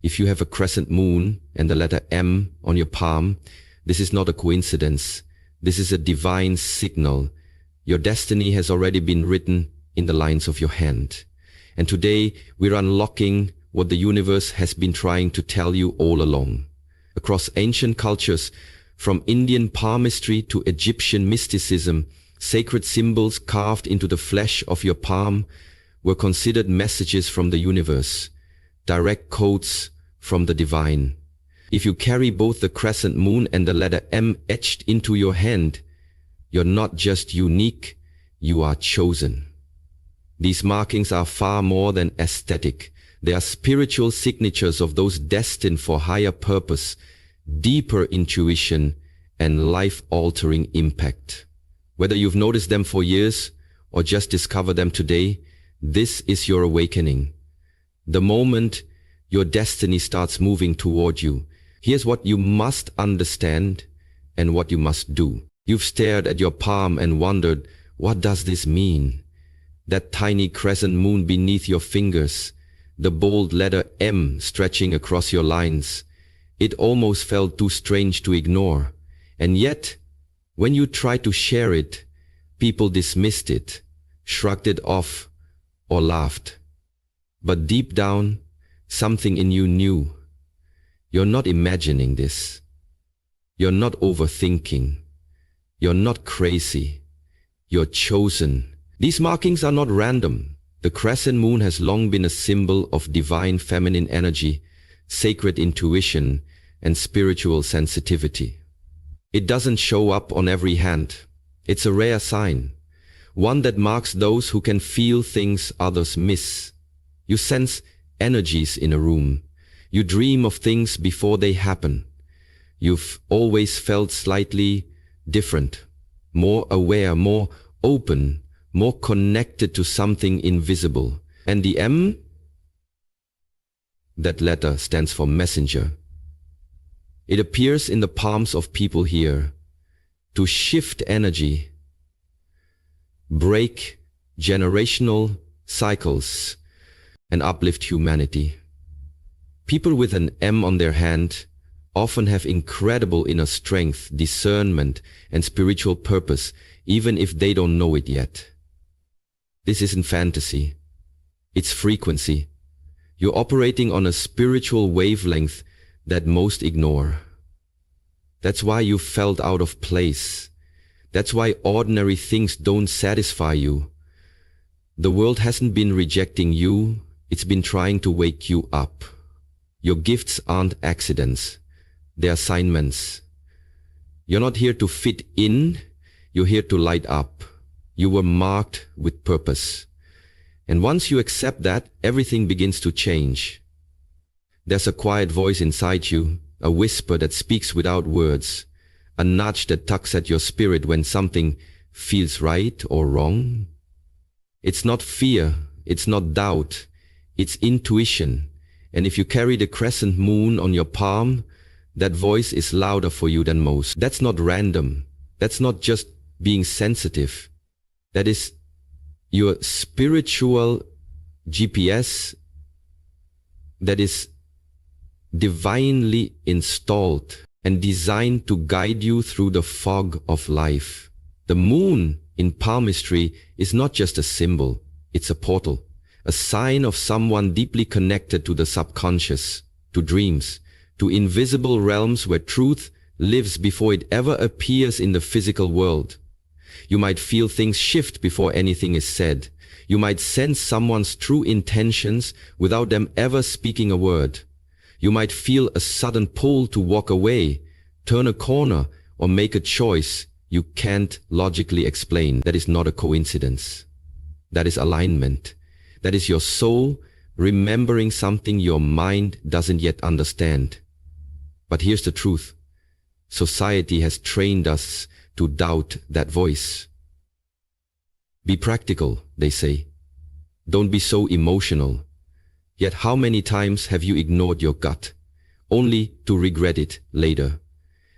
If you have a crescent moon and the letter M on your palm, this is not a coincidence. This is a divine signal. Your destiny has already been written in the lines of your hand. And today we're unlocking what the universe has been trying to tell you all along. Across ancient cultures, from Indian palmistry to Egyptian mysticism, sacred symbols carved into the flesh of your palm were considered messages from the universe, direct codes from the divine. If you carry both the crescent moon and the letter M etched into your hand, you're not just unique, you are chosen. These markings are far more than aesthetic. They are spiritual signatures of those destined for higher purpose, deeper intuition, and life-altering impact. Whether you've noticed them for years or just discovered them today, this is your awakening. The moment your destiny starts moving toward you, here's what you must understand and what you must do. You've stared at your palm and wondered, what does this mean? That tiny crescent moon beneath your fingers, the bold letter M stretching across your lines. It almost felt too strange to ignore. And yet, when you tried to share it, people dismissed it, shrugged it off, or laughed. But deep down, something in you knew. You're not imagining this. You're not overthinking. You're not crazy. You're chosen. These markings are not random. The crescent moon has long been a symbol of divine feminine energy, sacred intuition, and spiritual sensitivity. It doesn't show up on every hand. It's a rare sign, one that marks those who can feel things others miss. You sense energies in a room. You dream of things before they happen. You've always felt slightly different, more aware, more open, more connected to something invisible. And the M? That letter stands for messenger. It appears in the palms of people here to shift energy, break generational cycles, and uplift humanity. People with an M on their hand often have incredible inner strength, discernment, and spiritual purpose, even if they don't know it yet. This isn't fantasy. It's frequency. You're operating on a spiritual wavelength that most ignore. That's why you felt out of place. That's why ordinary things don't satisfy you. The world hasn't been rejecting you, it's been trying to wake you up. Your gifts aren't accidents, they're assignments. You're not here to fit in, you're here to light up. You were marked with purpose. And once you accept that, everything begins to change. There's a quiet voice inside you, a whisper that speaks without words, a nudge that tugs at your spirit when something feels right or wrong. It's not fear, it's not doubt, it's intuition. And if you carry the crescent moon on your palm, that voice is louder for you than most. That's not random. That's not just being sensitive. That is your spiritual GPS that is divinely installed and designed to guide you through the fog of life. The moon in palmistry is not just a symbol, it's a portal, a sign of someone deeply connected to the subconscious, to dreams, to invisible realms where truth lives before it ever appears in the physical world. You might feel things shift before anything is said. You might sense someone's true intentions without them ever speaking a word. You might feel a sudden pull to walk away, turn a corner, or make a choice you can't logically explain. That is not a coincidence. That is alignment. That is your soul remembering something your mind doesn't yet understand. But here's the truth. Society has trained us to doubt that voice. Be practical, they say. Don't be so emotional. Yet how many times have you ignored your gut, only to regret it later?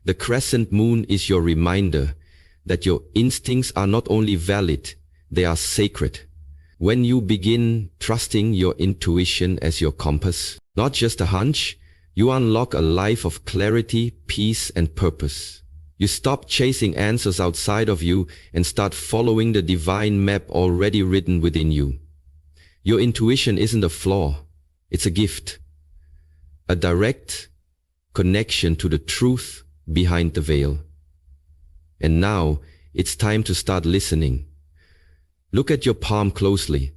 The crescent moon is your reminder that your instincts are not only valid, they are sacred. When you begin trusting your intuition as your compass, not just a hunch, you unlock a life of clarity, peace, and purpose. You stop chasing answers outside of you and start following the divine map already written within you. Your intuition isn't a flaw, it's a gift. A direct connection to the truth behind the veil. And now, it's time to start listening. Look at your palm closely.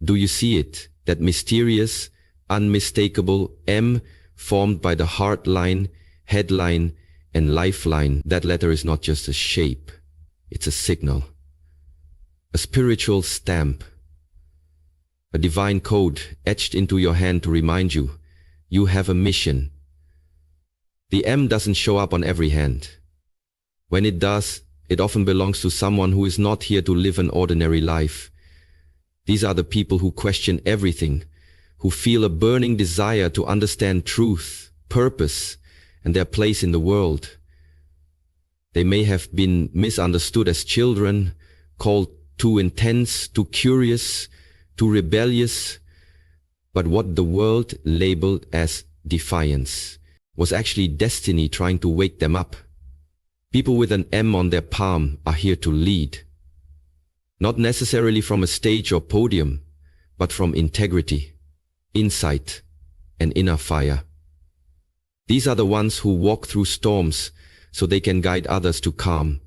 Do you see it? That mysterious, unmistakable M formed by the heart line, headline, and lifeline. That letter is not just a shape, it's a signal. A spiritual stamp. A divine code etched into your hand to remind you, you have a mission. The M doesn't show up on every hand. When it does, it often belongs to someone who is not here to live an ordinary life. These are the people who question everything, who feel a burning desire to understand truth, purpose, and their place in the world. They may have been misunderstood as children, called too intense, too curious, too rebellious, but what the world labeled as defiance was actually destiny trying to wake them up. People with an M on their palm are here to lead. Not necessarily from a stage or podium, but from integrity, insight, and inner fire. These are the ones who walk through storms so they can guide others to calm.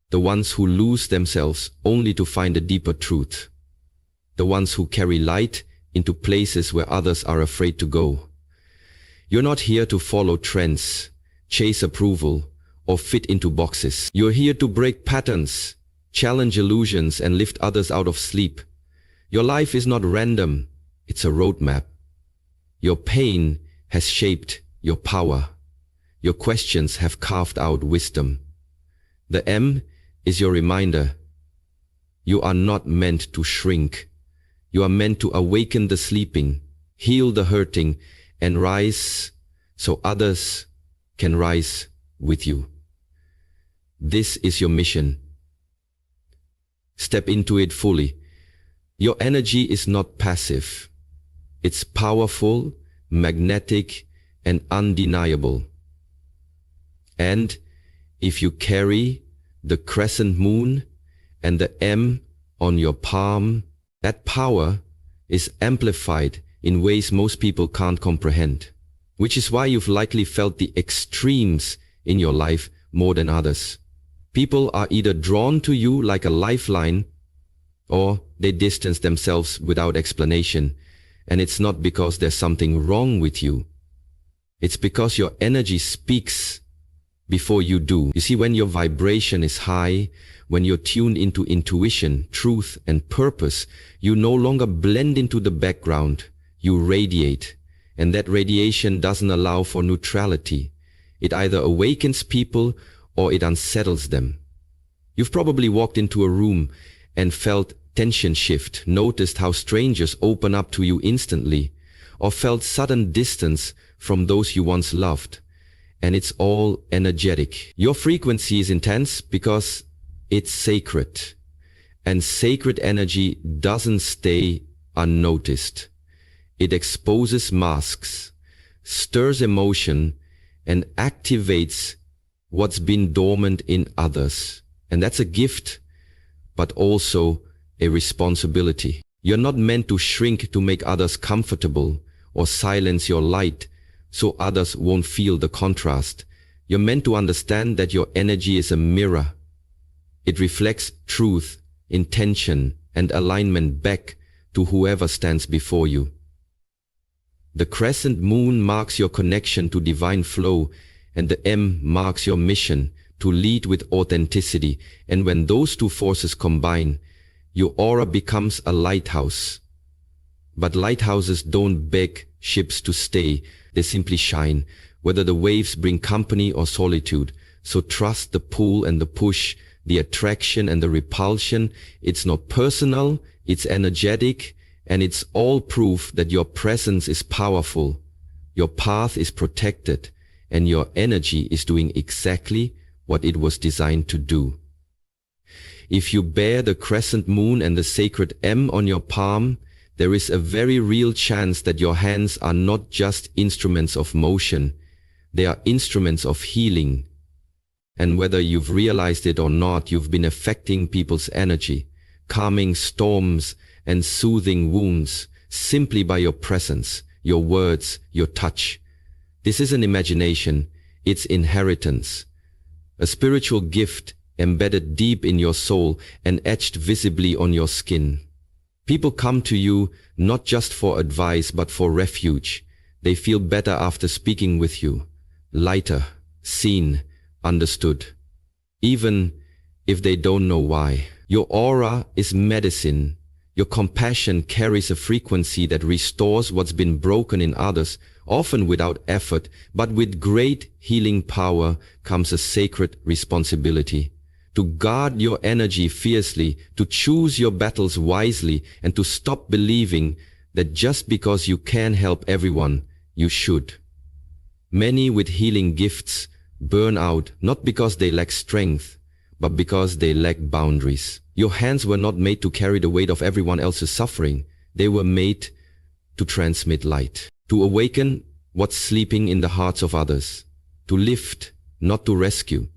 The ones who lose themselves only to find a deeper truth. The ones who carry light into places where others are afraid to go. You're not here to follow trends, chase approval, or fit into boxes. You're here to break patterns, challenge illusions, and lift others out of sleep. Your life is not random, it's a roadmap. Your pain has shaped your power. Your questions have carved out wisdom. The M is your reminder. You are not meant to shrink. You are meant to awaken the sleeping, heal the hurting, and rise so others can rise with you. This is your mission. Step into it fully. Your energy is not passive. It's powerful, magnetic, and undeniable. And if you carry the Crescent Moon and the M on your palm, that power is amplified in ways most people can't comprehend, which is why you've likely felt the extremes in your life more than others. People are either drawn to you like a lifeline, or they distance themselves without explanation, and it's not because there's something wrong with you. It's because your energy speaks before you do. You see, when your vibration is high, when you're tuned into intuition, truth, and purpose, you no longer blend into the background, you radiate. And that radiation doesn't allow for neutrality. It either awakens people or it unsettles them. You've probably walked into a room and felt tension shift, noticed how strangers open up to you instantly, or felt sudden distance from those you once loved. And it's all energetic. Your frequency is intense because it's sacred. And sacred energy doesn't stay unnoticed. It exposes masks, stirs emotion, and activates what's been dormant in others. And that's a gift, but also a responsibility. You're not meant to shrink to make others comfortable or silence your light so others won't feel the contrast. You're meant to understand that your energy is a mirror. It reflects truth, intention, and alignment back to whoever stands before you. The Crescent Moon marks your connection to divine flow, and the M marks your mission to lead with authenticity. And when those two forces combine, your aura becomes a lighthouse. But lighthouses don't beg ships to stay, they simply shine, whether the waves bring company or solitude. So trust the pull and the push, the attraction and the repulsion. It's not personal, it's energetic, and it's all proof that your presence is powerful, your path is protected, and your energy is doing exactly what it was designed to do. if you bear the crescent moon and the sacred M on your palm, there is a very real chance that your hands are not just instruments of motion, they are instruments of healing. And whether you've realized it or not, you've been affecting people's energy, calming storms and soothing wounds simply by your presence, your words, your touch. This isn't imagination, it's inheritance. A spiritual gift embedded deep in your soul and etched visibly on your skin. People come to you not just for advice but for refuge. They feel better after speaking with you, lighter, seen, understood, even if they don't know why. Your aura is medicine. Your compassion carries a frequency that restores what's been broken in others, often without effort, but with great healing power comes a sacred responsibility. To guard your energy fiercely, to choose your battles wisely, and to stop believing that just because you can help everyone, you should. Many with healing gifts burn out not because they lack strength, but because they lack boundaries. Your hands were not made to carry the weight of everyone else's suffering. They were made to transmit light, to awaken what's sleeping in the hearts of others, to lift, not to rescue.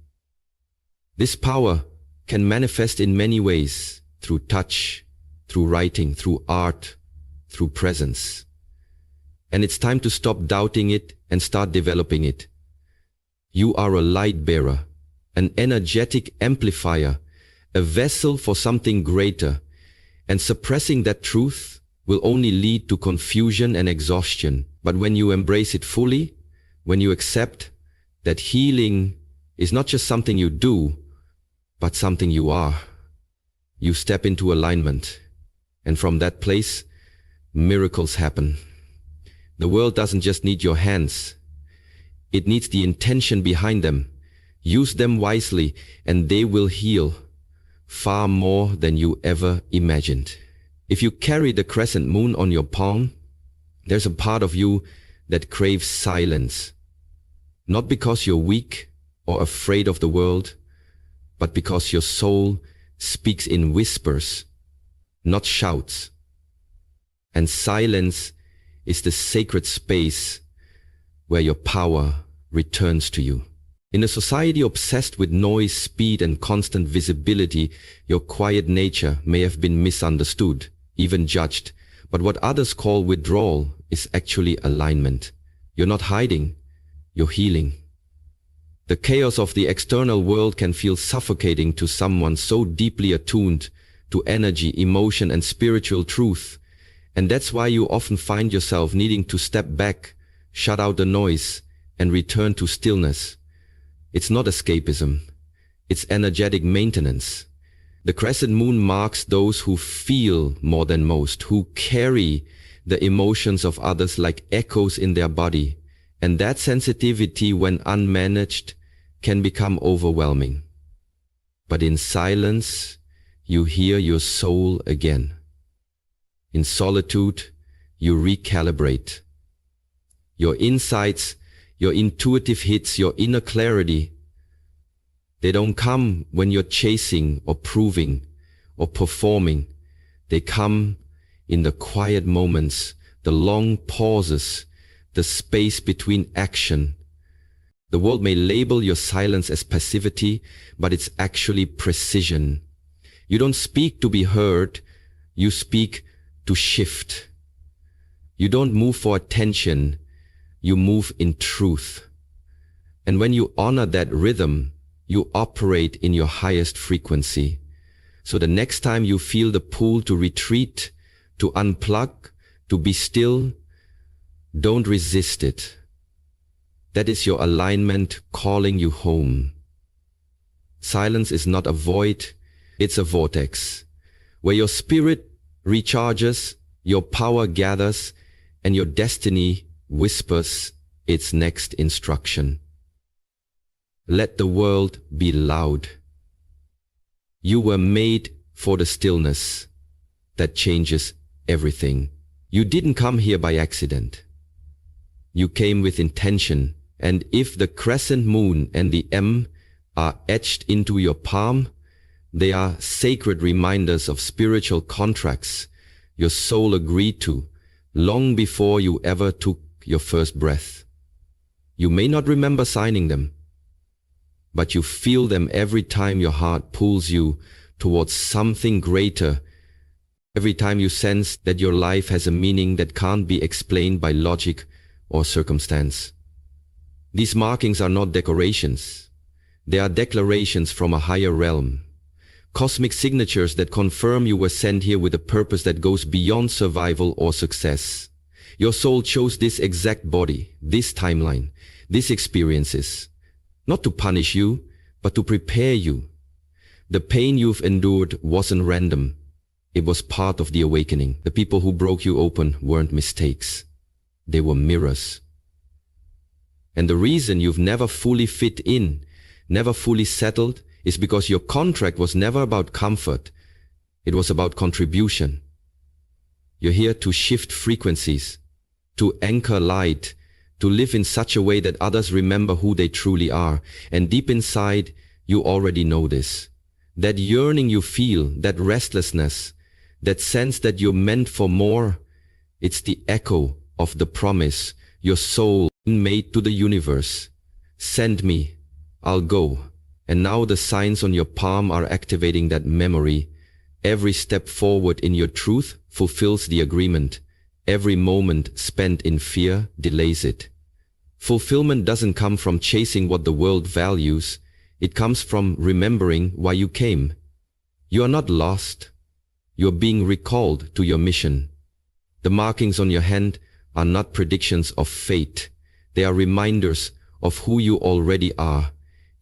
This power can manifest in many ways, through touch, through writing, through art, through presence. And it's time to stop doubting it and start developing it. You are a light bearer, an energetic amplifier, a vessel for something greater, and suppressing that truth will only lead to confusion and exhaustion. But when you embrace it fully, when you accept that healing is not just something you do, but something you are, you step into alignment, and from that place, miracles happen. The world doesn't just need your hands, it needs the intention behind them. Use them wisely, and they will heal far more than you ever imagined. If you carry the crescent moon on your palm, there's a part of you that craves silence. Not because you're weak or afraid of the world, but because your soul speaks in whispers, not shouts. And silence is the sacred space where your power returns to you. In a society obsessed with noise, speed, and constant visibility, your quiet nature may have been misunderstood, even judged. But what others call withdrawal is actually alignment. You're not hiding, you're healing. The chaos of the external world can feel suffocating to someone so deeply attuned to energy, emotion, and spiritual truth. And that's why you often find yourself needing to step back, shut out the noise, and return to stillness. It's not escapism, it's energetic maintenance. The crescent moon marks those who feel more than most, who carry the emotions of others like echoes in their body. And that sensitivity, when unmanaged, can become overwhelming. But in silence, you hear your soul again. In solitude, you recalibrate. Your insights, your intuitive hits, your inner clarity, they don't come when you're chasing or proving or performing. They come in the quiet moments, the long pauses, the space between action. The world may label your silence as passivity, but it's actually precision. You don't speak to be heard, you speak to shift. You don't move for attention, you move in truth. And when you honor that rhythm, you operate in your highest frequency. So the next time you feel the pull to retreat, to unplug, to be still, don't resist it. That is your alignment calling you home. Silence is not a void, it's a vortex, where your spirit recharges, your power gathers, and your destiny whispers its next instruction. Let the world be loud. You were made for the stillness that changes everything. You didn't come here by accident. You came with intention, and if the crescent moon and the M are etched into your palm, They are sacred reminders of spiritual contracts your soul agreed to long before you ever took your first breath. You may not remember signing them, but you feel them every time your heart pulls you towards something greater, every time you sense that your life has a meaning that can't be explained by logic or circumstance. These markings are not decorations. They are declarations from a higher realm. Cosmic signatures that confirm you were sent here with a purpose that goes beyond survival or success. Your soul chose this exact body, this timeline, these experiences, not to punish you, but to prepare you. The pain you've endured wasn't random. It was part of the awakening. The people who broke you open weren't mistakes. They were mirrors. And the reason you've never fully fit in, never fully settled, is because your contract was never about comfort. It was about contribution. You're here to shift frequencies, to anchor light, to live in such a way that others remember who they truly are. And deep inside, you already know this. That yearning you feel, that restlessness, that sense that you're meant for more, it's the echo of the promise your soul made to the universe. Send me, I'll go. And now the signs on your palm are activating that memory. Every step forward in your truth fulfills the agreement. Every moment spent in fear delays it. Fulfillment doesn't come from chasing what the world values. It comes from remembering why you came. You are not lost. You are being recalled to your mission. The markings on your hand are not predictions of fate. They are reminders of who you already are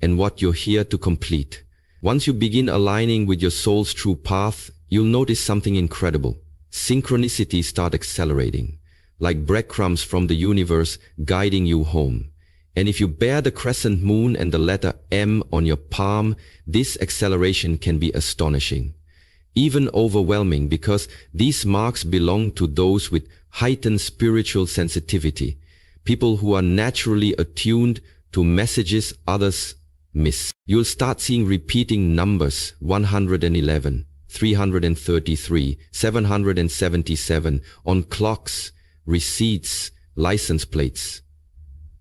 and what you're here to complete. Once you begin aligning with your soul's true path, you'll notice something incredible. Synchronicities start accelerating, like breadcrumbs from the universe guiding you home. And if you bear the crescent moon and the letter M on your palm, this acceleration can be astonishing, even overwhelming, because these marks belong to those with heightened spiritual sensitivity, people who are naturally attuned to messages others miss. You'll start seeing repeating numbers: 111, 333, 777 on clocks, receipts, license plates.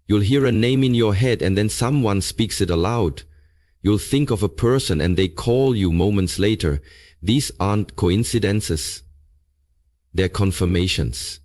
You'll hear a name in your head and then someone speaks it aloud. You'll think of a person and they call you moments later. These aren't coincidences. They're confirmations.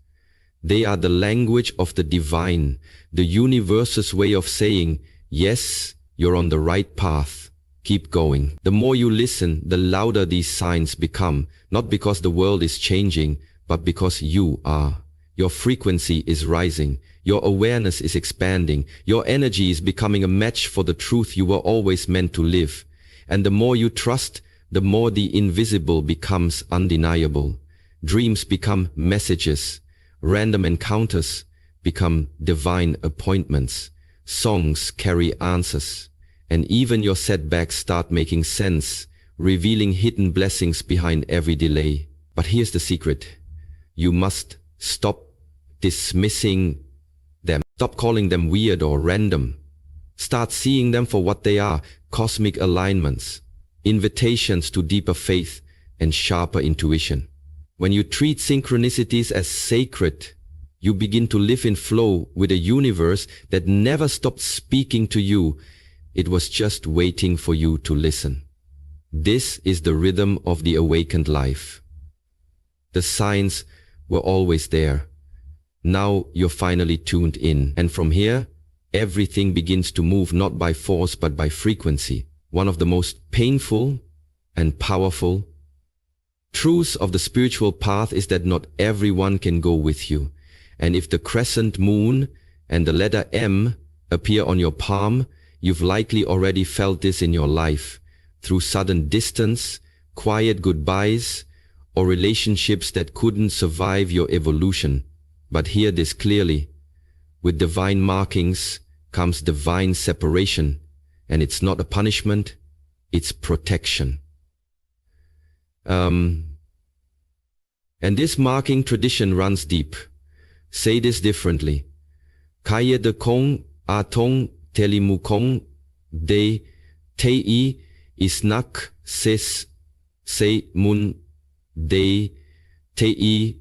They are the language of the divine, the universe's way of saying, yes, you're on the right path. Keep going. The more you listen, the louder these signs become, not because the world is changing, but because you are. Your frequency is rising. Your awareness is expanding. Your energy is becoming a match for the truth you were always meant to live. And the more you trust, the more the invisible becomes undeniable. Dreams become messages. Random encounters become divine appointments. Songs carry answers. And even your setbacks start making sense, revealing hidden blessings behind every delay. But here's the secret. You must stop dismissing them. Stop calling them weird or random. Start seeing them for what they are: cosmic alignments, invitations to deeper faith and sharper intuition. When you treat synchronicities as sacred, you begin to live in flow with a universe that never stopped speaking to you. It was just waiting for you to listen. This is the rhythm of the awakened life. The signs were always there. Now you're finally tuned in. And from here, everything begins to move not by force but by frequency. One of the most painful and powerful truths of the spiritual path is that not everyone can go with you. And if the crescent moon and the letter M appear on your palm, you've likely already felt this in your life, through sudden distance, quiet goodbyes, or relationships that couldn't survive your evolution. But hear this clearly. With divine markings comes divine separation, and it's not a punishment, it's protection. And this marking tradition runs deep. Say this differently. Kaya de kong atong telimukong de tei isnak, ses, se, mun, de, te,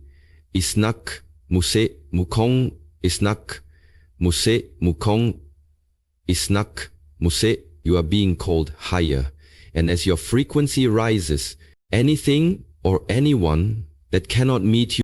isnak, muse, mukong, isnak, muse, mukong, isnak, muse, you are being called higher. And as your frequency rises, anything or anyone that cannot meet you